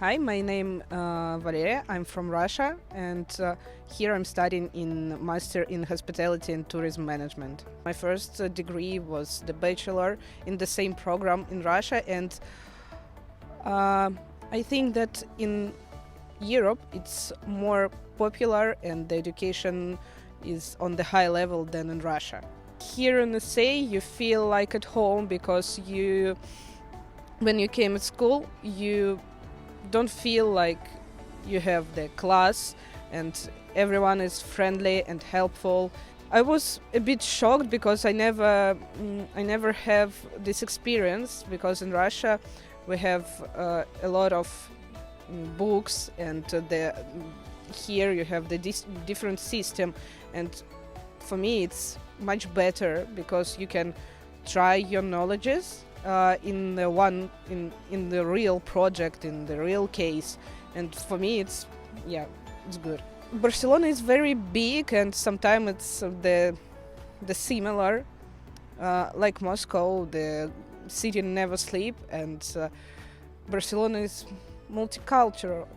Hi, my name Valeriia. I'm from Russia, and here I'm studying in Master in Hospitality and Tourism Management. My first degree was the bachelor in the same program in Russia, and I think that in Europe it's more popular and the education is on the high level than in Russia. Here in ESEI you feel like at home because when you came at school, you don't feel like you have the class and everyone is friendly and helpful. I was a bit shocked because I never have this experience, because in Russia we have a lot of books, and here you have the different system, and for me it's much better because you can try your knowledges in the real project, in the real case, and for me it's good. Barcelona is very big, and sometimes it's the similar like Moscow. The city never sleep, and Barcelona is multicultural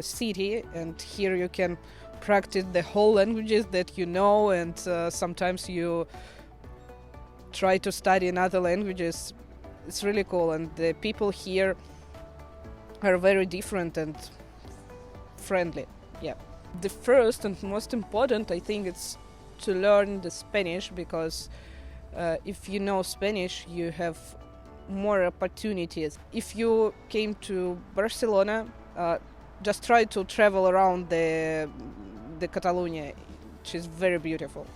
city, and here you can practice the whole languages that you know, and sometimes you try to study in other languages. It's really cool, and the people here are very different and friendly. The first and most important, I think, it's to learn the Spanish, because if you know Spanish you have more opportunities. If you came to Barcelona, just try to travel around the Catalonia, which is very beautiful.